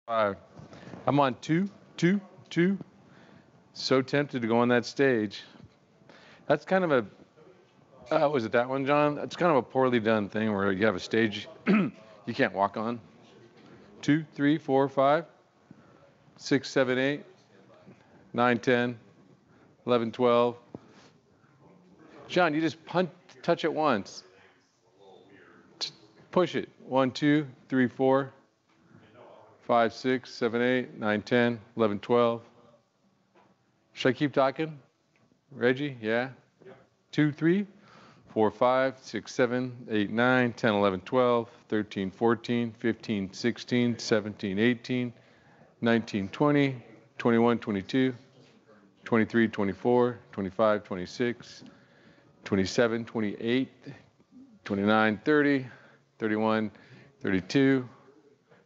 5. I'm on 2, 2, 2. So tempted to go on that stage. That's kind of a, was it that one, John? It's kind of a poorly done thing where you have a stage you can't walk on. 2, 3, 4, 5, 6, 7, 8, 9, 10, 11, 12. John, you just touch it once. Push it. 1, 2, 3, 4, 5, 6, 7, 8, 9, 10, 11, 12. Should I keep talking? Reggie, yeah? 2, 3, 4, 5, 6, 7, 8, 9, 10, 11, 12, 13, 14, 15, 16, 17, 18, 19, 20, 21, 22, 23, 24, 25, 26, 27, 28, 29, 30, 31, 32.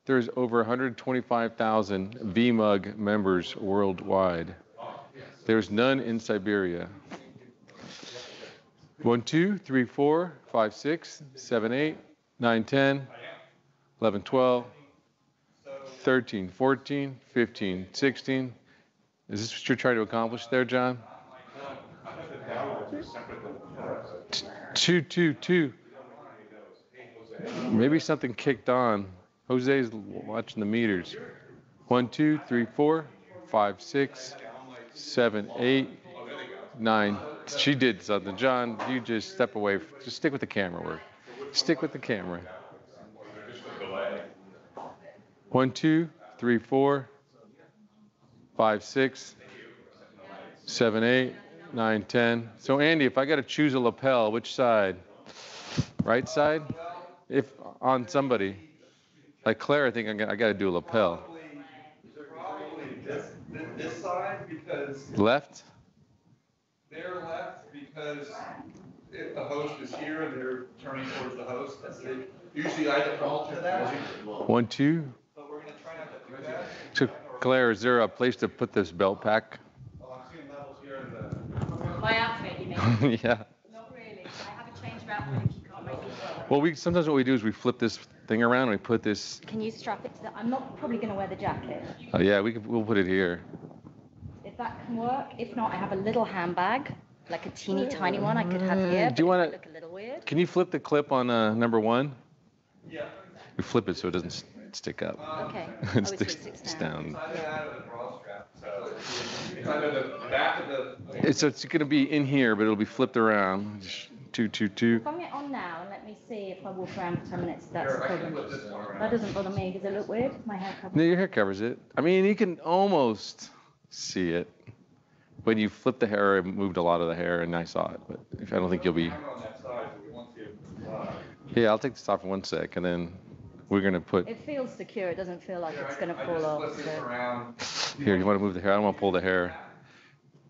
There's over 125,000 VMUG members worldwide. There's none in Siberia. 1, 2, 3, 4, 5, 6, 7, 8, 9, 10, 11, 12, 13, 14, 15, 16. Is this what you're trying to accomplish there, John? 2, 2, 2. Maybe something kicked on. Jose's watching the meters. 1, 2, 3, 4, 5, 6, 7, 8, 9. She did something. John, you just step away. Just stick with the camera work. Stick with the camera. 1, 2, 3, 4, 5, 6, 7, 8, 9, 10. So Andy, if I got to choose a lapel, which side? Right side? If on somebody. Like Claire, I think I got to do a lapel. Probably this side because Left? they're left because if the host is here and they're turning towards the host, usually I default to that. 1, 2. But we're going to try not to do that. So Claire, is there a place to put this belt pack? Oh, I'm seeing levels here in the. My outfit, you mean? Yeah. Not really. I have a change of outfit if you can't make it. Well, sometimes what we do is we flip this thing around and we put this. Can you strap it to the... I'm not probably going to wear the jacket. Oh yeah, we'll put it here. If that can work. If not, I have a little handbag, like a teeny tiny one I could have here. Do you want to look a little weird? Can you flip the clip on number 1? Yeah. We flip it so it doesn't stick up. Okay. It sticks down. Kind of the back of the. So it's going to be in here, but it'll be flipped around. 2, 2, 2. Bung it on now and let me see if I walk around for 10 minutes. That's Here, the I can problem. put this one around. That doesn't bother me. Does it look weird? My hair covered. No, your hair covers it. I mean, you can almost see it. When you flip the hair, it moved a lot of the hair, and I saw it. But I don't think you'll be. I'm on that side, so we won't see it. Yeah, I'll take this off for 1 sec, and then we're gonna put. It feels secure. It doesn't feel like it's going to I fall just off. flip this So. around. Here, you want to move the hair? I don't want to pull the hair.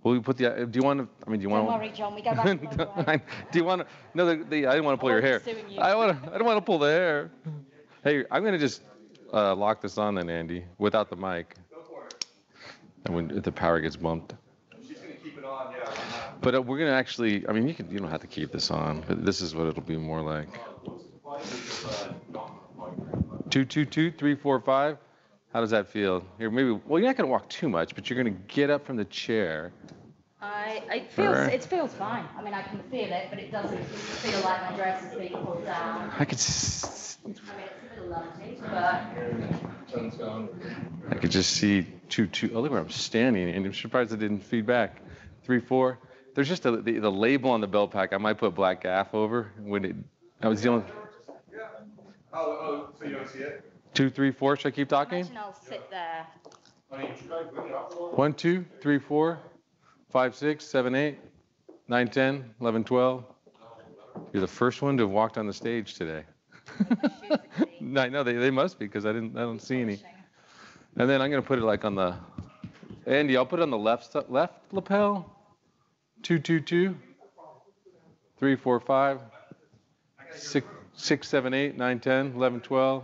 Will we put the? Do you want to? I mean, do you Don't want? worry, John. We go back a long way. Do you want to? No, I didn't want to pull your hair. suing you. I don't want to pull the hair. Hey, I'm gonna just lock this on then, Andy, without the mic. Go for it. And when the power gets bumped. She's going to keep it on, yeah. But we're gonna actually. I mean, you don't have to keep this on, but this is what it'll be more like. 2, 2, 2, 3, 4, 5. How does that feel? Here, maybe. Well, you're not gonna walk too much, but you're gonna get up from the chair. It feels fine. I mean, I can feel it, but it doesn't feel like my dress is being pulled down. I could. I mean, it's a little lumpy, but I could just see 2, 2. Oh, look where I'm standing, and I'm surprised it didn't feed back. 3, 4. There's just the label on the belt pack. I might put black gaff over when it. I was dealing. Yeah. Oh, so you don't see it? 2, 3, 4. Should I keep talking? imagine I'll sit there. 1, 2, 3, 4, 5, 6, 7, 8, 9, 10, 11, 12. You're the first one to have walked on the stage today. I know they must be because I don't see any. And then I'm gonna put it like on the. Andy, I'll put it on the left lapel. 2, 2, 2. 3, 4, 5. 6, 7, 8, 9, 10, 11, 12.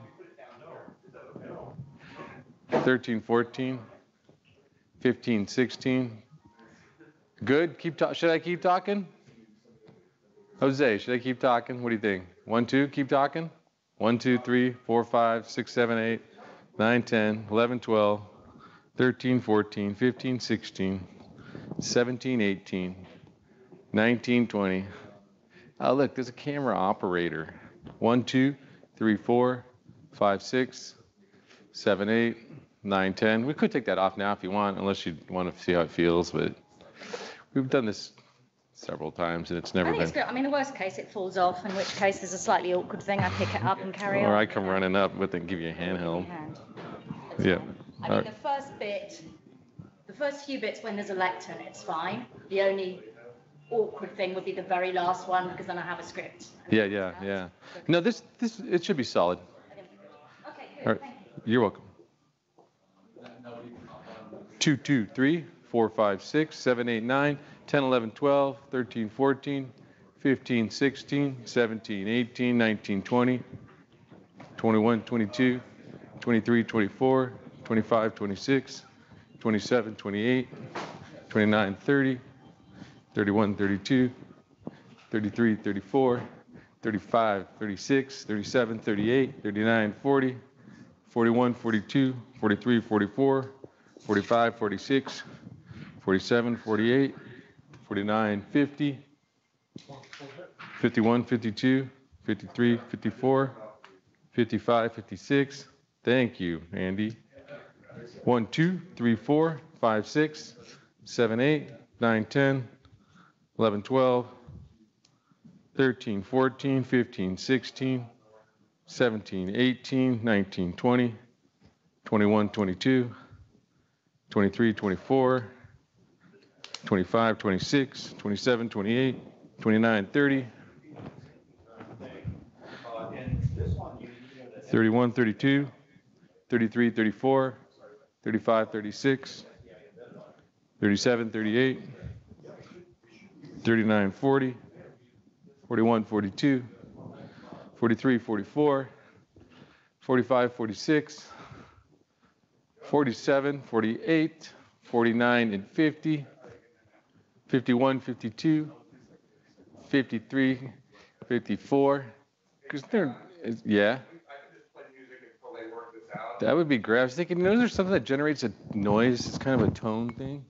13, 14. 15, 16. Good. Should I keep talking? Jose, should I keep talking? What do you think? 1, 2, keep talking? 1, 2, 3, 4, 5, 6, 7, 8, 9, 10, 11, 12, 13, 14, 15, 16, 17, 18, 19, 20. Oh, look, there's a camera operator. 1, 2, 3, 4, 5, 6, 7, 8, 9, 10. We could take that off now if you want, unless you want to see how it feels, but we've done this several times and it's never I think been. it's good. I mean, the worst case, it falls off, in which case there's a slightly awkward thing. I pick it up and carry on. Or I come running up with it and give you a handheld. Yeah. I mean, the first few bits when there's a lectern, it's fine. The only awkward thing would be the very last one, because then I have a script. Yeah. No, this it should be solid. Okay, All good. right. You're welcome. 2, 2, 3, 4, 5, 6, 7, 8, 9, 10, 11, 12, 13, 14, 15, 16, 17, 18, 19, 20, 21, 22, 23, 24, 25, 26, 27, 28, 29, 30, 31, 32, 33, 34, 35, 36, 37, 38, 39, 40, 41, 42, 43, 44, 45, 46, 47, 48, 49, 50, 51, 52, 53, 54, 55, 56. Thank you, Andy. 1, 2, 3, 4, 5, 6, 7, 8, 9, 10, 11, 12, 13, 14, 15, 16, 17, 18, 19, 20, 21, 22, 23, 24, 25, 26, 27, 28, 29, 30, 31, 32, 33, 34, 35, 36, 37, 38, 39, 40, 41, 42, 43, 44, 45, 46, 47, 48, 49, and 50, 51, 52, 53, 54. Because yeah. That would be great. I was thinking, there's something that generates a noise. It's kind of a tone thing.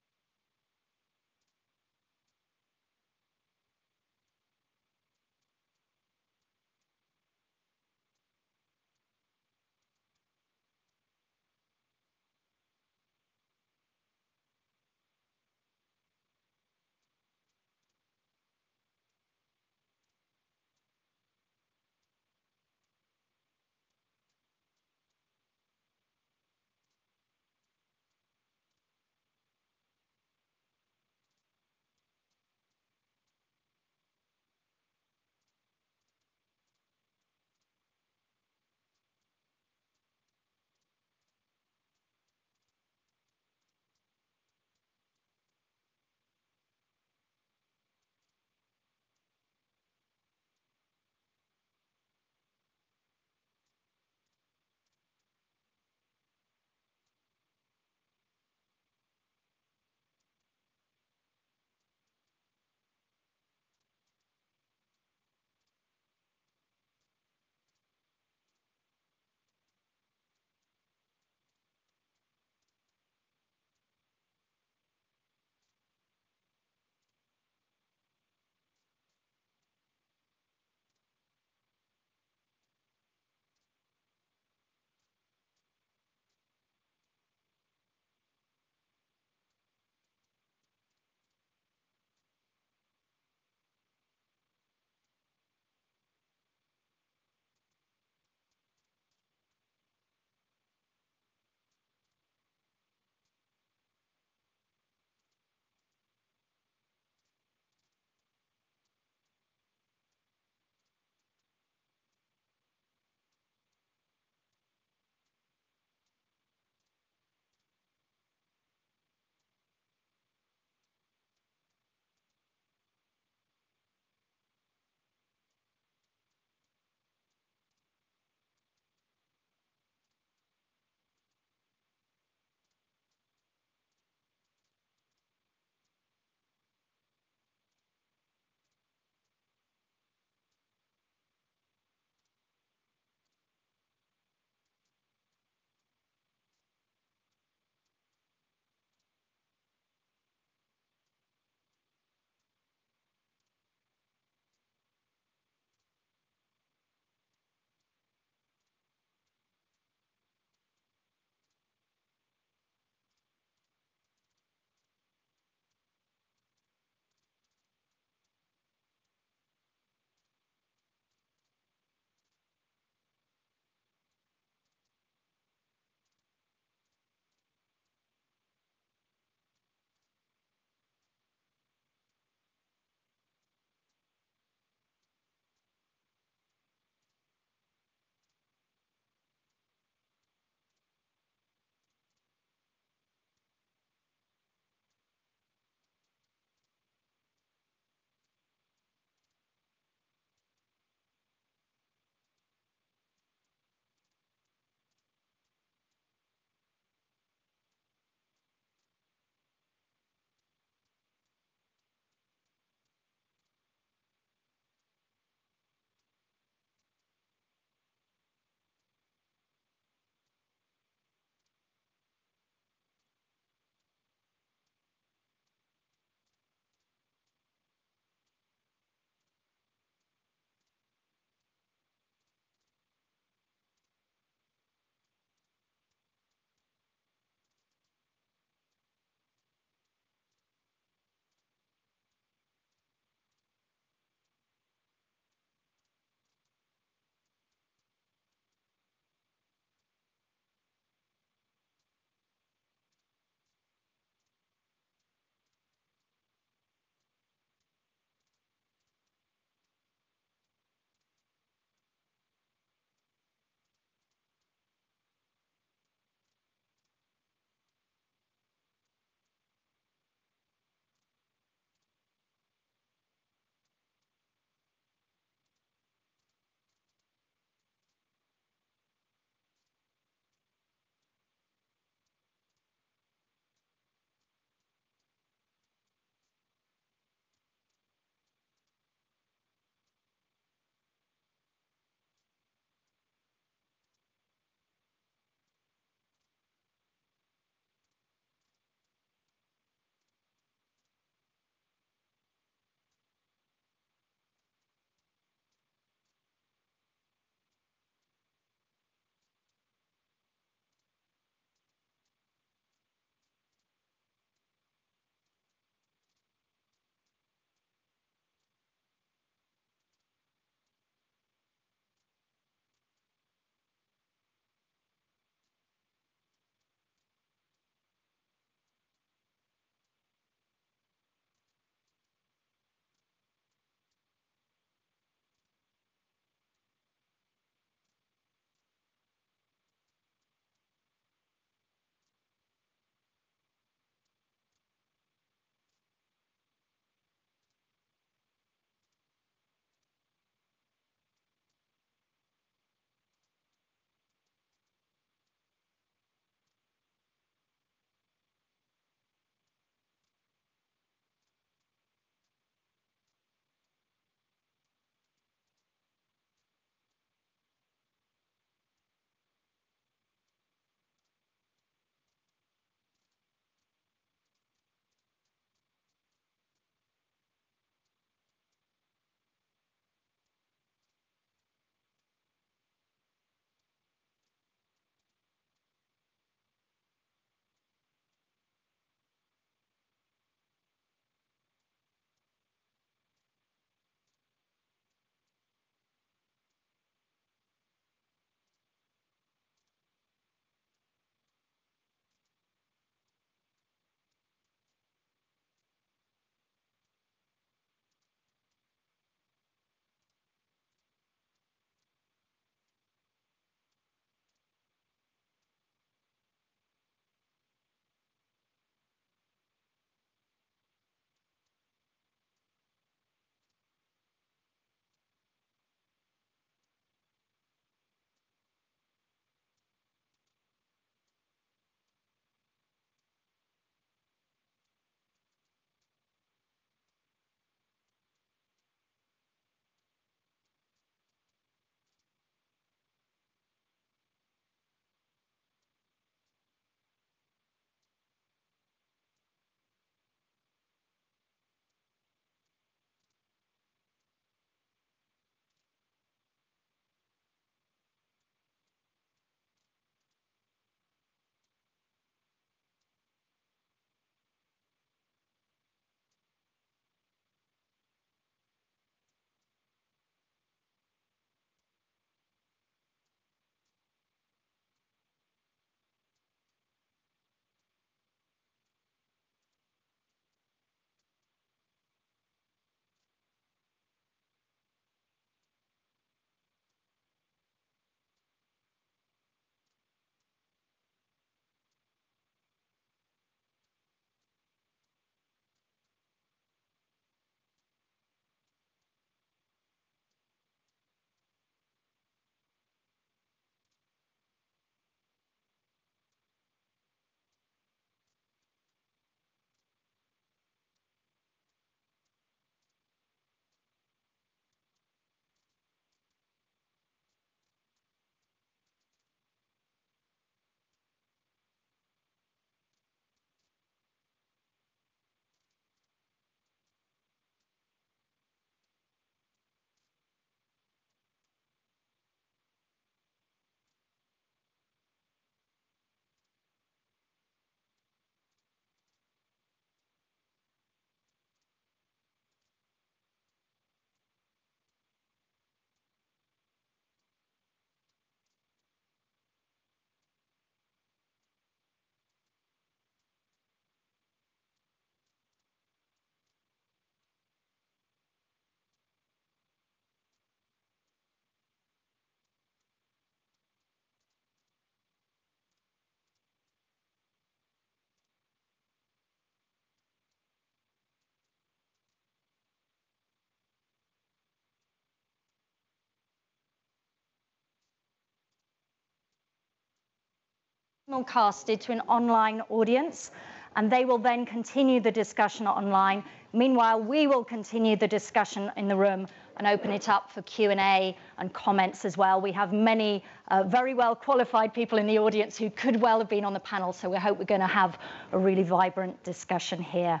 simulcasted to an online audience, and they will then continue the discussion online. Meanwhile, we will continue the discussion in the room and open it up for Q&A and comments as well. We have many very well qualified people in the audience who could well have been on the panel, so we hope we're going to have a really vibrant discussion here.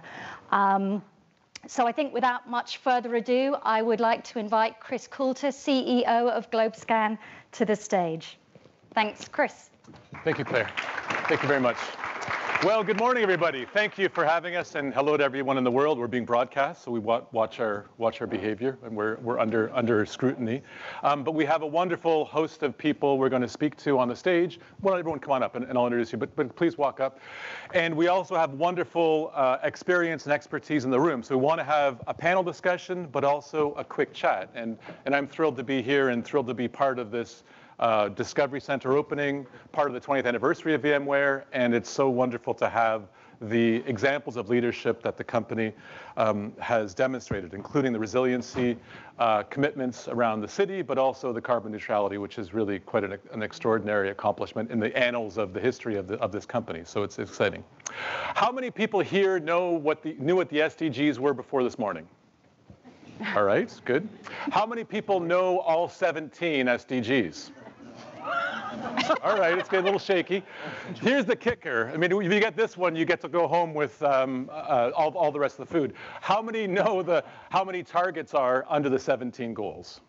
So I think without much further ado, I would like to invite Chris Coulter, CEO of GlobeScan, to the stage. Thanks, Chris. Thank you, Claire. Thank you very much. Well, good morning, everybody. Thank you for having us, and hello to everyone in the world. We're being broadcast, so we watch our behavior, and we're under scrutiny. But we have a wonderful host of people we're going to speak to on the stage. Well, everyone come on up, and I'll introduce you, but please walk up. And we also have wonderful experience and expertise in the room. So we want to have a panel discussion, but also a quick chat. And I'm thrilled to be here and thrilled to be part of this Discovery Center opening, part of the 20th anniversary of VMware, and it's so wonderful to have the examples of leadership that the company has demonstrated, including the resiliency commitments around the city, but also the carbon neutrality, which is really quite an extraordinary accomplishment in the annals of the history of this company. So it's exciting. How many people here knew what the SDGs were before this morning? All right, good. How many people know all 17 SDGs? All right, it's getting a little shaky. Here's the kicker. I mean, if you get this one, you get to go home with all the rest of the food. How many know how many targets are under the 17 goals?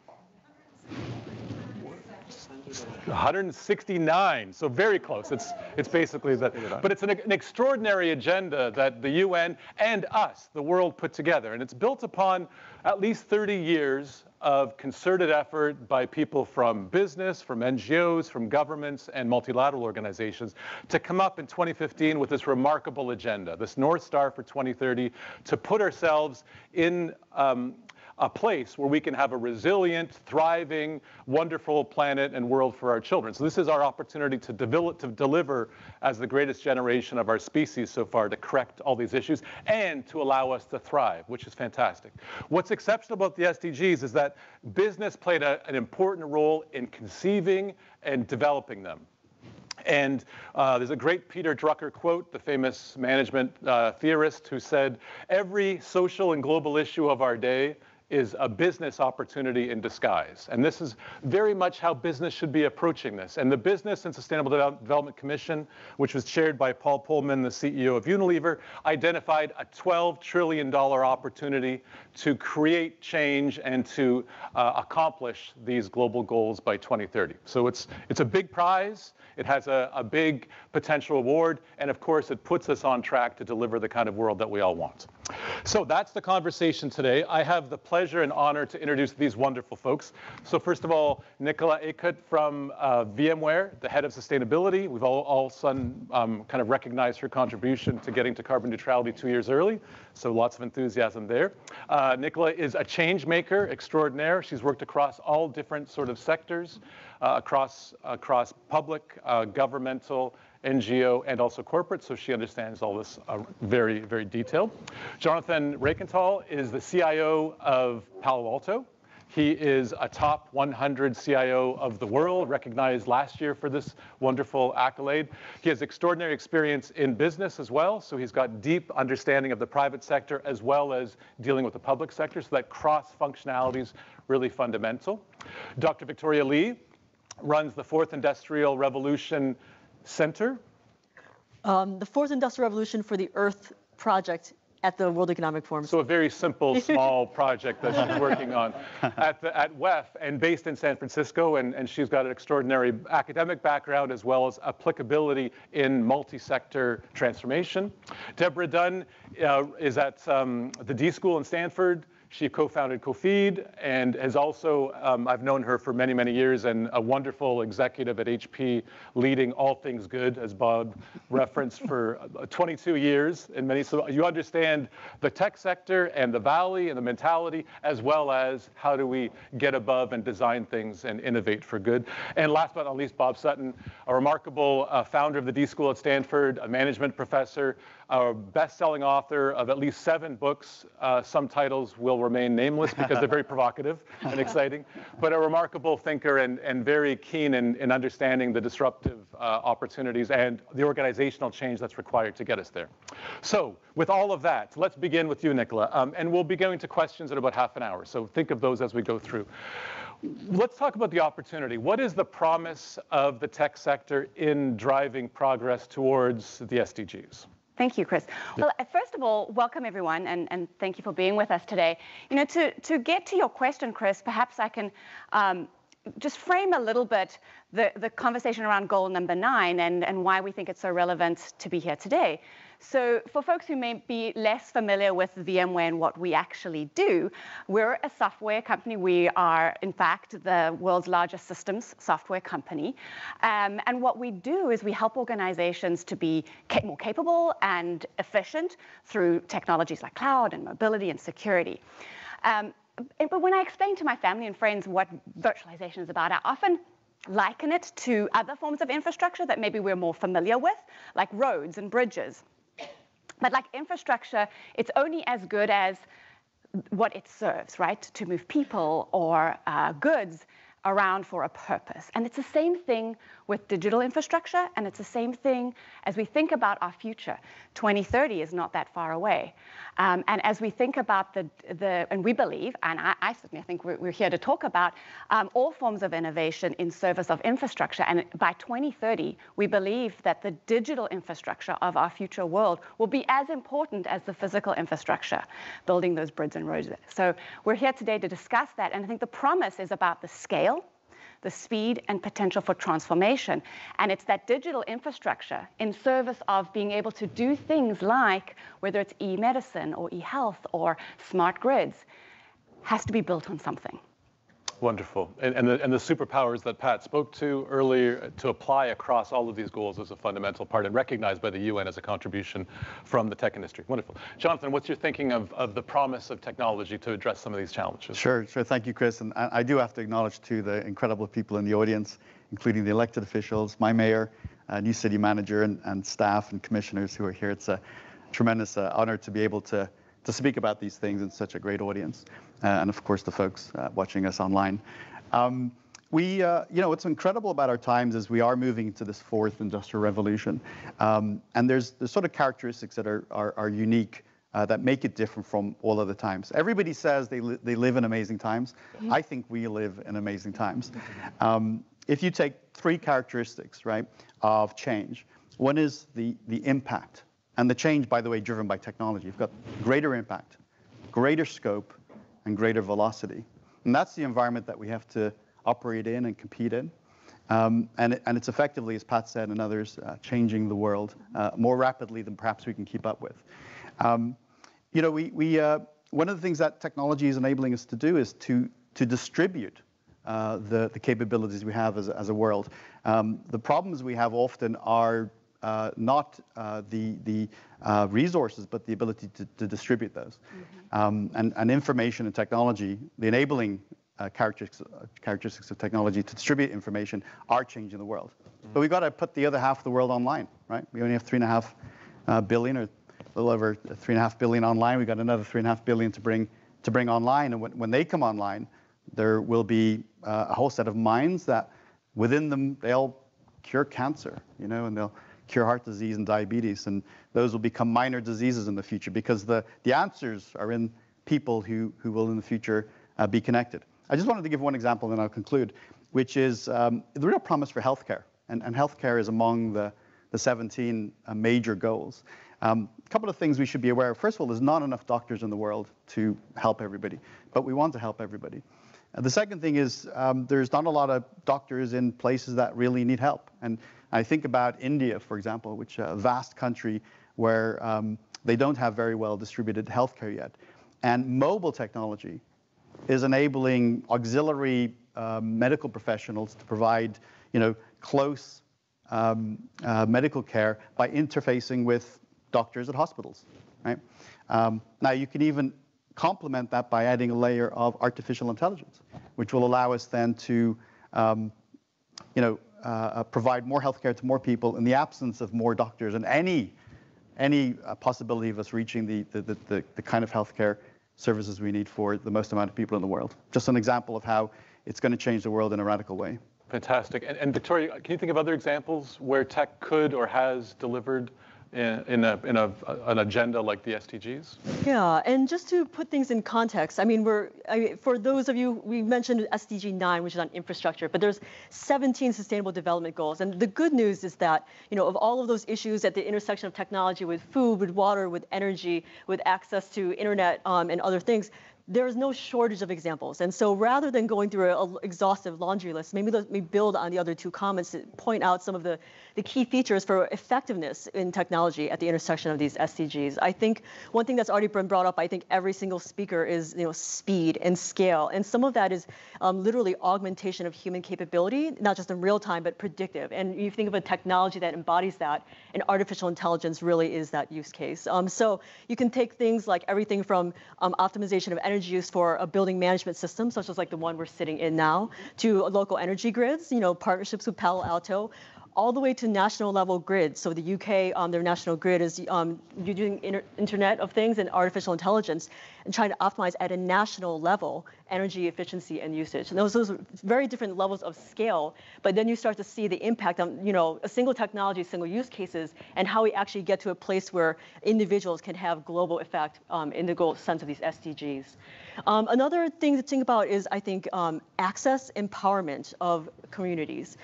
169, so very close. It's basically that. But it's an extraordinary agenda that the UN and us, the world, put together. And it's built upon at least 30 years of concerted effort by people from business, from NGOs, from governments, and multilateral organizations to come up in 2015 with this remarkable agenda, this North Star for 2030, to put ourselves in a place where we can have a resilient, thriving, wonderful planet and world for our children. So this is our opportunity to deliver as the greatest generation of our species so far, to correct all these issues and to allow us to thrive, which is fantastic. What's exceptional about the SDGs is that business played an important role in conceiving and developing them. And there's a great Peter Drucker quote, the famous management theorist, who said, "Every social and global issue of our day is a business opportunity in disguise." And this is very much how business should be approaching this. And the Business and Sustainable Development Commission, which was chaired by Paul Pullman, the CEO of Unilever, identified a $12 trillion opportunity to create change and to accomplish these global goals by 2030. So it's a big prize. It has a big potential award. And of course, it puts us on track to deliver the kind of world that we all want. So that's the conversation today. I have the pleasure and honor to introduce these wonderful folks. So first of all, Nicola Aikut from VMware, the head of sustainability. We've all kind of recognized her contribution to getting to carbon neutrality 2 years early. So lots of enthusiasm there. Nicola is a change maker extraordinaire. She's worked across all different sort of sectors, across public, governmental, NGO, and also corporate, so she understands all this very, very detailed. Jonathan Reichenthal is the CIO of Palo Alto. He is a top 100 CIO of the world, recognized last year for this wonderful accolade. He has extraordinary experience in business as well, so he's got deep understanding of the private sector as well as dealing with the public sector, so that cross-functionality is really fundamental. Dr. Victoria Lee runs the Fourth Industrial Revolution Center. The Fourth Industrial Revolution for the Earth project at the World Economic Forum. So a very simple, small project that she's working on at WEF and based in San Francisco. And she's got an extraordinary academic background as well as applicability in multi-sector transformation. Deborah Dunn is at the D School in Stanford. She co-founded CoFeed and has also, I've known her for many, many years, and a wonderful executive at HP leading all things good, as Bob referenced, for 22 years. So you understand the tech sector and the valley and the mentality, as well as how do we get above and design things and innovate for good. And last but not least, Bob Sutton, a remarkable founder of the D School at Stanford, a management professor, a best-selling author of at least 7 books. Some titles will will remain nameless because they're very provocative and exciting, but a remarkable thinker and very keen in understanding the disruptive opportunities and the organizational change that's required to get us there. So with all of that, let's begin with you, Nicola, and we'll be going to questions in about half an hour, so think of those as we go through. Let's talk about the opportunity. What is the promise of the tech sector in driving progress towards the SDGs? Thank you, Chris. Well, first of all, welcome everyone, and thank you for being with us today. You know, to get to your question, Chris, perhaps I can just frame a little bit the conversation around goal number 9 and why we think it's so relevant to be here today. So for folks who may be less familiar with VMware and what we actually do, we're a software company. We are, in fact, the world's largest systems software company. And what we do is we help organizations to be more capable and efficient through technologies like cloud and mobility and security. But when I explain to my family and friends what virtualization is about, I often liken it to other forms of infrastructure that maybe we're more familiar with, like roads and bridges. But like infrastructure, it's only as good as what it serves, right? To move people or goods around for a purpose. And it's the same thing with digital infrastructure, and it's the same thing as we think about our future. 2030 is not that far away. And as we think about and we believe, and I certainly think we're here to talk about all forms of innovation in service of infrastructure. And by 2030, we believe that the digital infrastructure of our future world will be as important as the physical infrastructure, building those bridges and roads. So we're here today to discuss that. And I think the promise is about the scale, the speed and potential for transformation. And it's that digital infrastructure in service of being able to do things like, whether it's e-medicine or e-health or smart grids, has to be built on something. Wonderful. And the superpowers that Pat spoke to earlier to apply across all of these goals is a fundamental part and recognized by the UN as a contribution from the tech industry. Wonderful. Jonathan, what's your thinking of the promise of technology to address some of these challenges? Sure. Thank you, Chris. And I do have to acknowledge, too, the incredible people in the audience, including the elected officials, my mayor, new city manager, and staff and commissioners who are here. It's a tremendous honor to be able to speak about these things in such a great audience. And of course, the folks watching us online. You know, what's incredible about our times is we are moving into this 4th industrial revolution. And there's sort of characteristics that are unique that make it different from all other times. Everybody says they live in amazing times. Mm-hmm. I think we live in amazing times. If you take 3 characteristics, right, of change, one is the impact. And the change, by the way, driven by technology. You've got greater impact, greater scope, and greater velocity. And that's the environment that we have to operate in and compete in. And it's effectively, as Pat said and others, changing the world more rapidly than perhaps we can keep up with. You know, one of the things that technology is enabling us to do is to distribute the capabilities we have as a world. The problems we have often are not the resources, but the ability to distribute those. Mm-hmm. And information and technology, the enabling characteristics of technology to distribute information are changing the world. Mm-hmm. But we've got to put the other half of the world online, right? We only have 3.5 billion, or a little over 3.5 billion online. We've got another 3.5 billion to bring online. And when they come online, there will be a whole set of minds that within them, they'll cure cancer, you know, and they'll cure heart disease and diabetes, and those will become minor diseases in the future because the answers are in people who will in the future be connected. I just wanted to give one example, and then I'll conclude, which is the real promise for healthcare, and healthcare is among the 17 major goals. A couple of things we should be aware of. First of all, there's not enough doctors in the world to help everybody, but we want to help everybody. The second thing is there's not a lot of doctors in places that really need help. And I think about India, for example, which is a vast country where they don't have very well distributed healthcare yet. And mobile technology is enabling auxiliary medical professionals to provide, you know, close medical care by interfacing with doctors at hospitals, right? Now you can even complement that by adding a layer of artificial intelligence, which will allow us then to, provide more healthcare to more people in the absence of more doctors and any possibility of us reaching the kind of healthcare services we need for the most amount of people in the world. Just an example of how it's going to change the world in a radical way. Fantastic. And Victoria, can you think of other examples where tech could or has delivered in an agenda like the SDGs? Yeah, and just to put things in context, I mean, for those of you, we mentioned SDG 9, which is on infrastructure, but there's 17 sustainable development goals. And the good news is that, of all of those issues at the intersection of technology with food, with water, with energy, with access to internet and other things, there's no shortage of examples. And so rather than going through an exhaustive laundry list, maybe let me build on the other two comments to point out some of the key features for effectiveness in technology at the intersection of these SDGs. I think one thing that's already been brought up, I think every single speaker is speed and scale. And some of that is literally augmentation of human capability, not just in real time, but predictive. And you think of a technology that embodies that, and artificial intelligence really is that use case. So you can take things like everything from optimization of energy use for a building management system, such as like the one we're sitting in now, to local energy grids, partnerships with Palo Alto, all the way to national level grids. So the UK, their national grid is using Internet of Things and artificial intelligence and trying to optimize at a national level energy efficiency and usage. And those are very different levels of scale, but then you start to see the impact on a single technology, single use cases, and how we actually get to a place where individuals can have global effect in the goal sense of these SDGs. Another thing to think about is, I think, access empowerment of communities.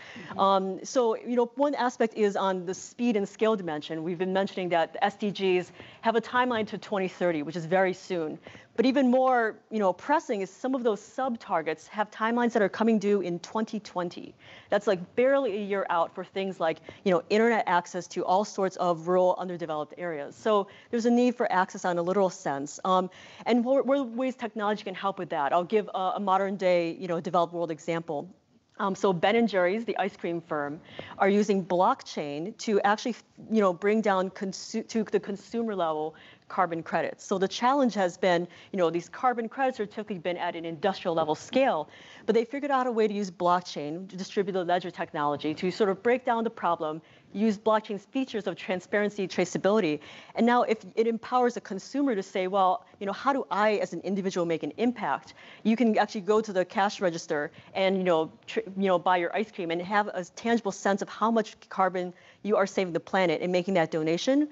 So, one aspect is on the speed and scale dimension. We've been mentioning that the SDGs have a timeline to 2030, which is very soon. But even more, pressing is some of those sub-targets have timelines that are coming due in 2020. That's like barely a year out for things like, internet access to all sorts of rural, underdeveloped areas. So there's a need for access on a literal sense. And what are ways technology can help with that? I'll give a modern day, developed world example. So Ben & Jerry's, the ice cream firm, are using blockchain to actually, bring down to the consumer level carbon credits. So the challenge has been, these carbon credits are typically been at an industrial level scale, but they figured out a way to use blockchain, distributed ledger technology, to sort of break down the problem, use blockchain's features of transparency, traceability, and now if it empowers a consumer to say, well, how do I as an individual make an impact? You can actually go to the cash register and buy your ice cream and have a tangible sense of how much carbon you are saving the planet and making that donation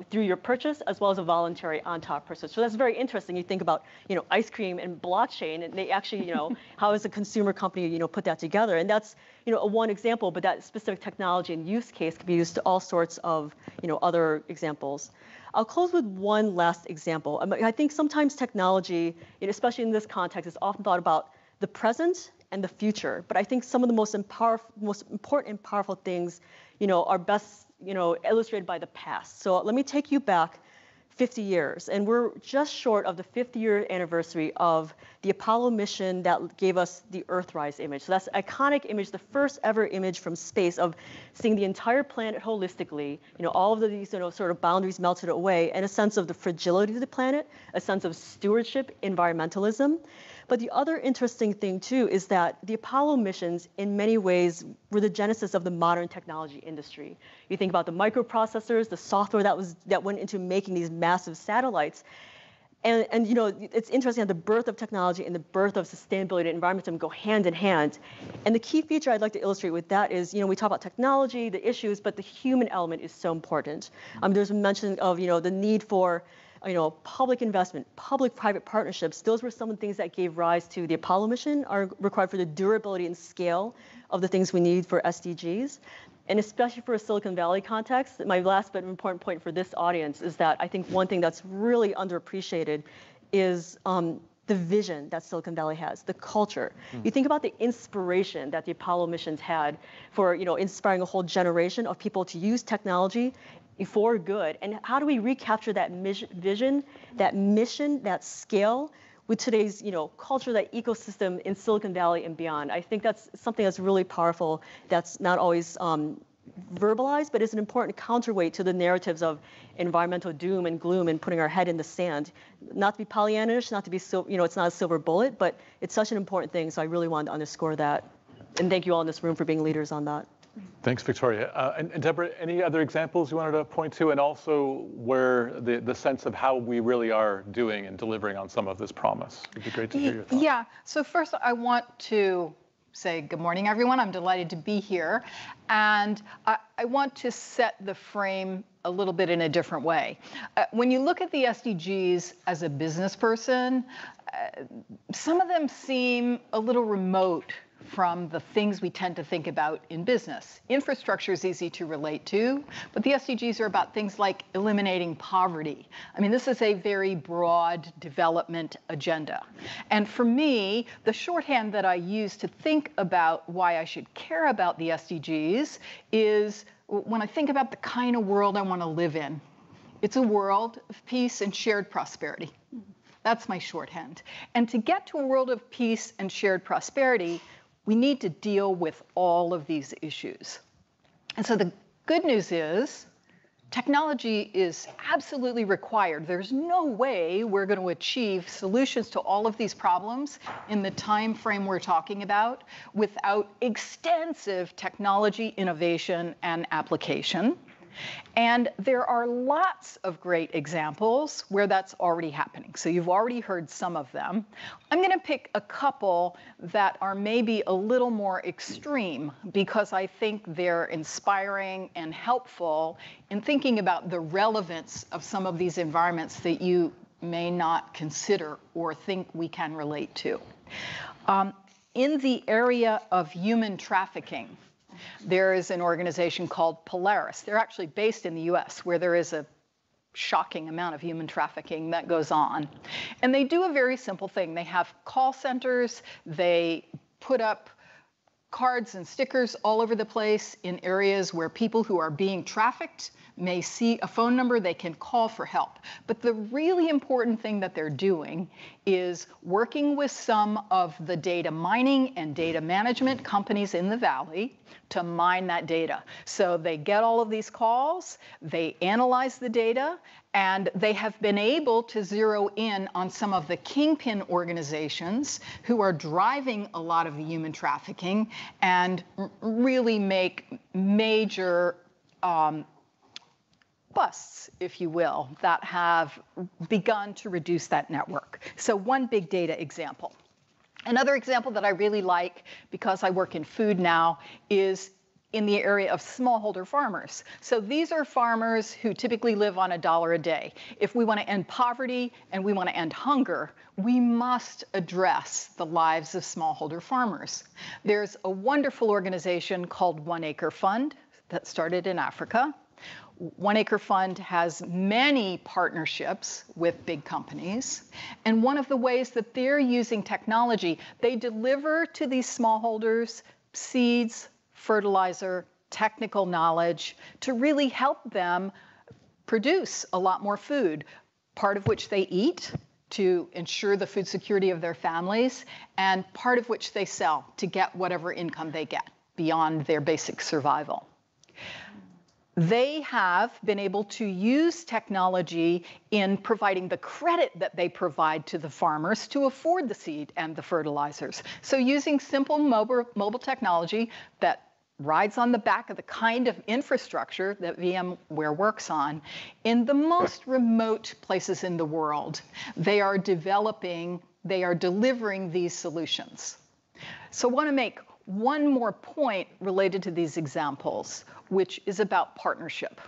through your purchase as well as a voluntary on-top purchase. So that's very interesting. You think about ice cream and blockchain, and they actually how does a consumer company put that together? And that's one example, but that specific technology and use case can be used to all sorts of other examples. I'll close with one last example. I think sometimes technology, especially in this context, is often thought about the present and the future. But I think some of the most important and powerful things, are best, illustrated by the past. So let me take you back 50 years, and we're just short of the 50-year anniversary of the Apollo mission that gave us the Earthrise image. So that's an iconic image, the first ever image from space of seeing the entire planet holistically, all of these sort of boundaries melted away, and a sense of the fragility of the planet, a sense of stewardship, environmentalism. But the other interesting thing, too, is that the Apollo missions, in many ways, were the genesis of the modern technology industry. You think about the microprocessors, the software that went into making these massive satellites. And it's interesting how the birth of technology and the birth of sustainability and environmentalism go hand in hand. And the key feature I'd like to illustrate with that is, we talk about technology, the issues, but the human element is so important. There's a mention of, the need for public investment, public-private partnerships. Those were some of the things that gave rise to the Apollo mission, are required for the durability and scale of the things we need for SDGs. And especially for a Silicon Valley context, my last but important point for this audience is that I think one thing that's really underappreciated is the vision that Silicon Valley has, the culture. You think about the inspiration that the Apollo missions had for inspiring a whole generation of people to use technology for good. And how do we recapture that vision, that mission, that scale with today's culture, that ecosystem in Silicon Valley and beyond? I think that's something that's really powerful, that's not always verbalized, but it's an important counterweight to the narratives of environmental doom and gloom and putting our head in the sand. Not to be Pollyannish, not to be it's not a silver bullet, but it's such an important thing. So I really wanted to underscore that. And thank you all in this room for being leaders on that. Thanks, Victoria. And Deborah, any other examples you wanted to point to, and also where the sense of how we really are doing and delivering on some of this promise? It'd be great to hear your thoughts. Yeah, so first I want to say good morning, everyone. I'm delighted to be here. And I want to set the frame a little bit in a different way. When you look at the SDGs as a business person, some of them seem a little remote from the things we tend to think about in business. Infrastructure is easy to relate to, but the SDGs are about things like eliminating poverty. I mean, this is a very broad development agenda. And for me, the shorthand that I use to think about why I should care about the SDGs is when I think about the kind of world I want to live in. It's a world of peace and shared prosperity. That's my shorthand. And to get to a world of peace and shared prosperity, we need to deal with all of these issues. And so the good news is technology is absolutely required. There's no way we're going to achieve solutions to all of these problems in the time frame we're talking about without extensive technology innovation and application. And there are lots of great examples where that's already happening. So you've already heard some of them. I'm going to pick a couple that are maybe a little more extreme because I think they're inspiring and helpful in thinking about the relevance of some of these environments that you may not consider or think we can relate to. In the area of human trafficking, there is an organization called Polaris. They're actually based in the US, where there is a shocking amount of human trafficking that goes on. And they do a very simple thing. They have call centers. They put up cards and stickers all over the place in areas where people who are being trafficked may see a phone number they can call for help. But the really important thing that they're doing is working with some of the data mining and data management companies in the Valley to mine that data. So they get all of these calls, they analyze the data, and they have been able to zero in on some of the kingpin organizations who are driving a lot of the human trafficking and really make major busts, if you will, that have begun to reduce that network. So one big data example. Another example that I really like, because I work in food now, is in the area of smallholder farmers. So these are farmers who typically live on $1 a day. If we want to end poverty and we want to end hunger, we must address the lives of smallholder farmers. There's a wonderful organization called 1 Acre Fund that started in Africa. 1 Acre Fund has many partnerships with big companies. And one of the ways that they're using technology, they deliver to these smallholders seeds, fertilizer, technical knowledge to really help them produce a lot more food, part of which they eat to ensure the food security of their families, and part of which they sell to get whatever income they get beyond their basic survival. They have been able to use technology in providing the credit that they provide to the farmers to afford the seed and the fertilizers. So using simple mobile technology that rides on the back of the kind of infrastructure that VMware works on, in the most remote places in the world, they are delivering these solutions. So I want to make one more point related to these examples, which is about partnership.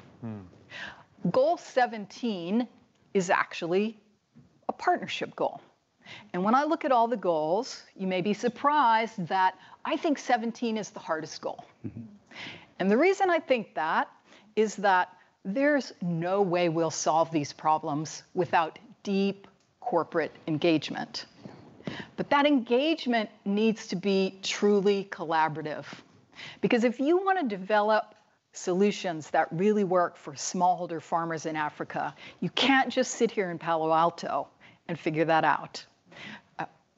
Goal 17 is actually a partnership goal. And when I look at all the goals, you may be surprised that I think 17 is the hardest goal. And the reason I think that is that there's no way we'll solve these problems without deep corporate engagement. But that engagement needs to be truly collaborative. Because if you want to develop solutions that really work for smallholder farmers in Africa, you can't just sit here in Palo Alto and figure that out.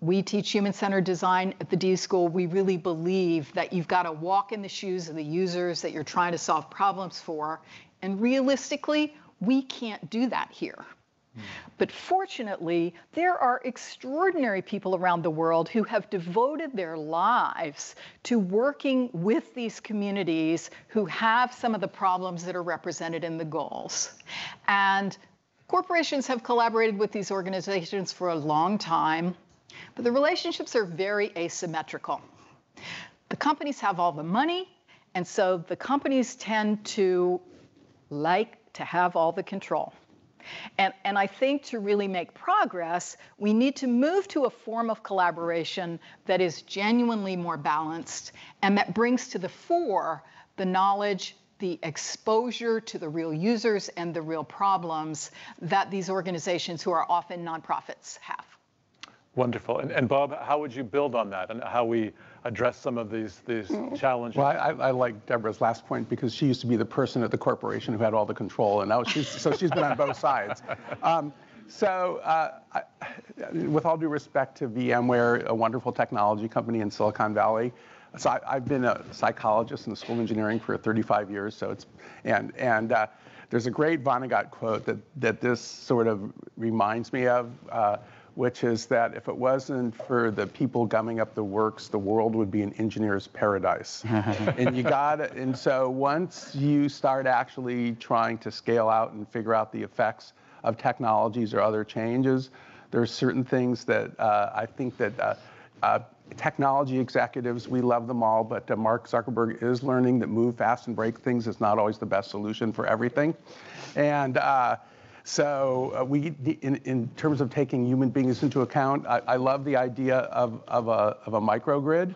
We teach human-centered design at the D School. We really believe that you've got to walk in the shoes of the users that you're trying to solve problems for. And realistically, we can't do that here. But fortunately, there are extraordinary people around the world who have devoted their lives to working with these communities who have some of the problems that are represented in the goals. And corporations have collaborated with these organizations for a long time, but the relationships are very asymmetrical. The companies have all the money, and so the companies tend to like to have all the control. And I think to really make progress, we need to move to a form of collaboration that is genuinely more balanced and that brings to the fore the knowledge, the exposure to the real users and the real problems that these organizations, who are often nonprofits, have. Wonderful. And Bob, how would you build on that and how we address some of these challenges? Well, I like Deborah's last point because she used to be the person at the corporation who had all the control, and now she's been on both sides. With all due respect to VMware, a wonderful technology company in Silicon Valley, so I've been a psychologist in the School of Engineering for 35 years. So there's a great Vonnegut quote that this sort of reminds me of. Which is that if it wasn't for the people gumming up the works, the world would be an engineer's paradise. And so once you start actually trying to scale out and figure out the effects of technologies or other changes, there's certain things that I think that technology executives, we love them all, but Mark Zuckerberg is learning that move fast and break things is not always the best solution for everything. And so in terms of taking human beings into account, I love the idea of a microgrid,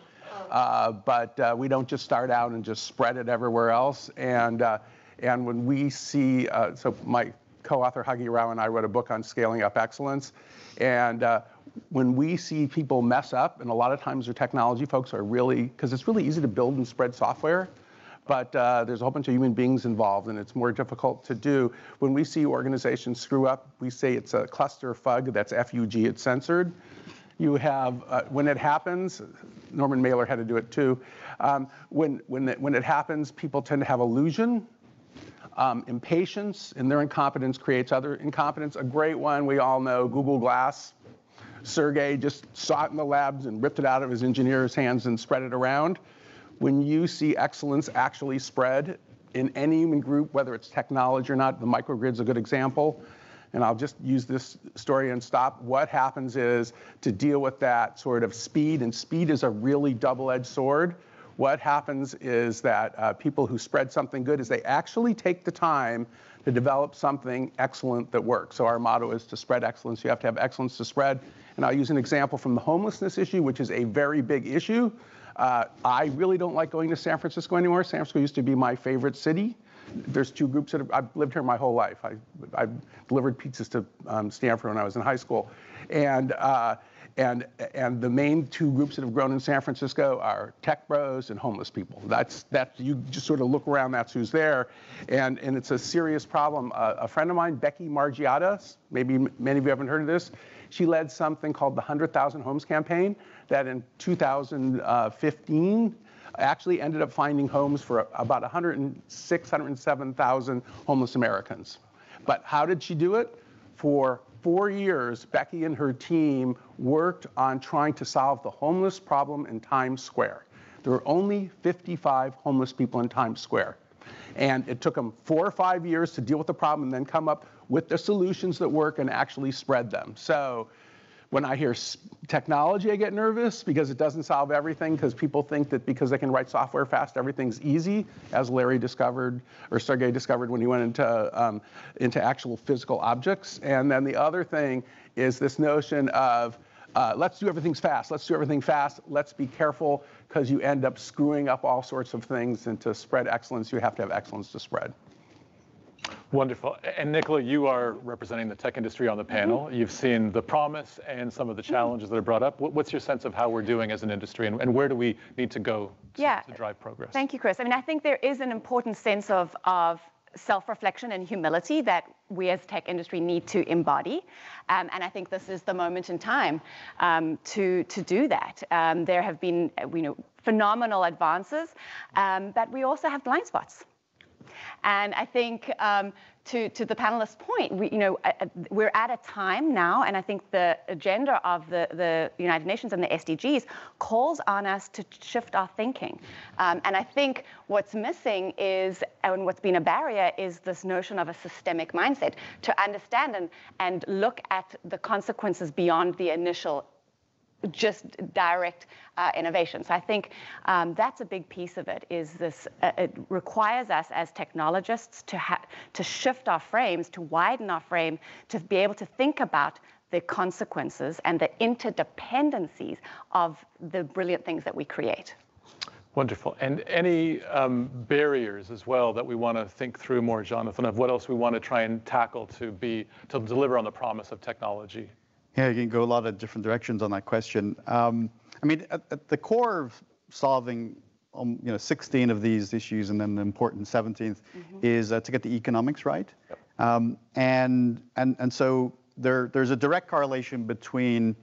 but we don't just start out and just spread it everywhere else. And when we see, so my co-author Huggy Rao and I wrote a book on scaling up excellence, and when we see people mess up, and a lot of times their technology folks are really, because it's really easy to build and spread software, but there's a whole bunch of human beings involved, and it's more difficult to do. When we see organizations screw up, we say it's a cluster FUG, that's F-U-G, it's censored. You have, when it happens, Norman Mailer had to do it too, when it happens, people tend to have illusion, impatience, and their incompetence creates other incompetence. A great one we all know, Google Glass. Sergey just saw it in the labs and ripped it out of his engineers' hands and spread it around. When you see excellence actually spread in any human group, whether it's technology or not, the microgrid's a good example. And I'll just use this story and stop. What happens is to deal with that sort of speed, and speed is a really double-edged sword. What happens is that people who spread something good is they actually take the time to develop something excellent that works. So our motto is to spread excellence. You have to have excellence to spread. And I'll use an example from the homelessness issue, which is a very big issue. I really don't like going to San Francisco anymore. San Francisco used to be my favorite city. There's two groups that I've lived here my whole life. I delivered pizzas to Stanford when I was in high school. And the main two groups that have grown in San Francisco are tech bros and homeless people. That's you just sort of look around, that's who's there. And it's a serious problem. A friend of mine, Becky Margiata, maybe many of you haven't heard of this, she led something called the 100,000 Homes Campaign that in 2015 actually ended up finding homes for about 107,000 homeless Americans. But how did she do it? For 4 years, Becky and her team worked on trying to solve the homeless problem in Times Square. There were only 55 homeless people in Times Square. And it took them 4 or 5 years to deal with the problem and then come up with the solutions that work and actually spread them. So when I hear technology, I get nervous because it doesn't solve everything, because people think that because they can write software fast, everything's easy, as Larry discovered, or Sergey discovered when he went into actual physical objects. And then the other thing is this notion of let's do everything fast, let's do everything fast, let's be careful, because you end up screwing up all sorts of things, and to spread excellence, you have to have excellence to spread. Wonderful. And Nicola, you are representing the tech industry on the panel. You've seen the promise and some of the challenges that are brought up. What's your sense of how we're doing as an industry, and where do we need to go to drive progress? Thank you, Chris. I mean, I think there is an important sense of self-reflection and humility that we as tech industry need to embody. And I think this is the moment in time to do that. There have been phenomenal advances, but we also have blind spots. And I think to the panelists' point, we're at a time now, and I think the agenda of the United Nations and the SDGs calls on us to shift our thinking. And I think what's missing is, and what's been a barrier, is this notion of a systemic mindset to understand and look at the consequences beyond the initial just direct innovation. So I think that's a big piece of it, is this, it requires us as technologists to shift our frames, to widen our frame, to be able to think about the consequences and the interdependencies of the brilliant things that we create. Wonderful. And any barriers as well that we want to think through more, Jonathan, of what else we want to try and tackle to deliver on the promise of technology? Yeah, you can go a lot of different directions on that question. I mean, at the core of solving 16 of these issues, and then the important 17th, is to get the economics right. Yep. And so there's a direct correlation between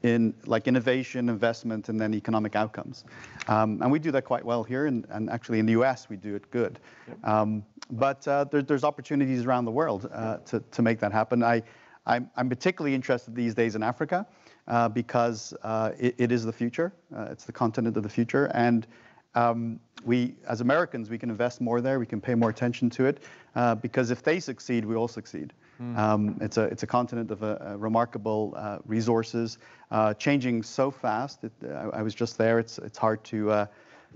innovation, investment, and then economic outcomes. And we do that quite well here, and actually in the US we do it good. Yep. But there's opportunities around the world to make that happen. I'm particularly interested these days in Africa because it is the future. It's the continent of the future. And we, as Americans, we can invest more there. We can pay more attention to it because if they succeed, we all succeed. It's a continent of remarkable resources, changing so fast. I was just there. It's hard to.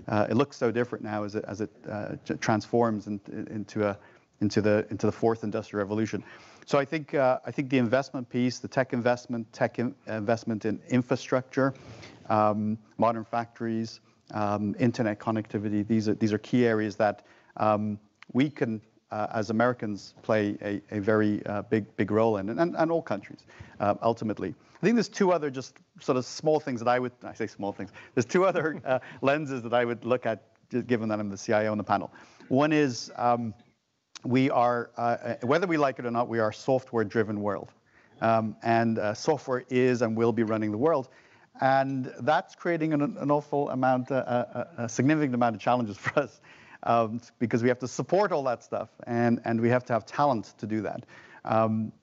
It looks so different now as it transforms into the fourth industrial revolution. So I think the investment piece, the tech investment in infrastructure, modern factories, internet connectivity. These are key areas that we can, as Americans, play a very big role in, and all countries ultimately. I think there's two other just sort of small things that I say small things. There's two other lenses that I would look at, given that I'm the CIO on the panel. One is we are, whether we like it or not, we are a software-driven world. And software is and will be running the world. And that's creating an awful amount, a significant amount of challenges for us because we have to support all that stuff and we have to have talent to do that.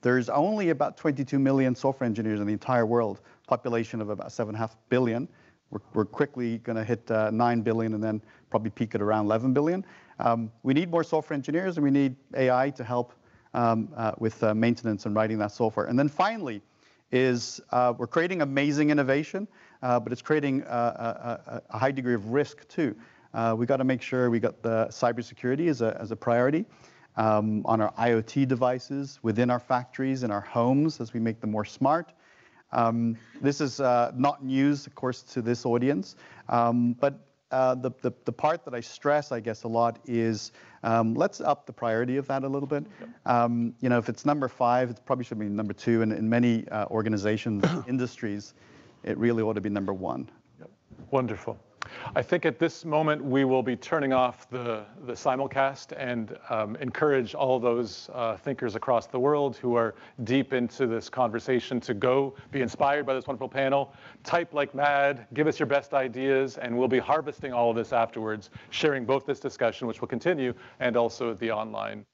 There's only about 22 million software engineers in the entire world, population of about 7.5 billion. We're quickly going to hit 9 billion and then probably peak at around 11 billion. We need more software engineers, and we need AI to help with maintenance and writing that software. And then finally is we're creating amazing innovation, but it's creating a high degree of risk too. We got to make sure we got the cybersecurity as a priority on our IoT devices, within our factories, in our homes as we make them more smart. This is not news, of course, to this audience, but the part that I stress, I guess, a lot is let's up the priority of that a little bit. If it's number 5, it probably should be number 2, and in many organizations, industries, it really ought to be number 1. Yep. Wonderful. I think at this moment we will be turning off the simulcast and encourage all those thinkers across the world who are deep into this conversation to go be inspired by this wonderful panel. Type like mad, give us your best ideas, and we'll be harvesting all of this afterwards, sharing both this discussion, which will continue, and also the online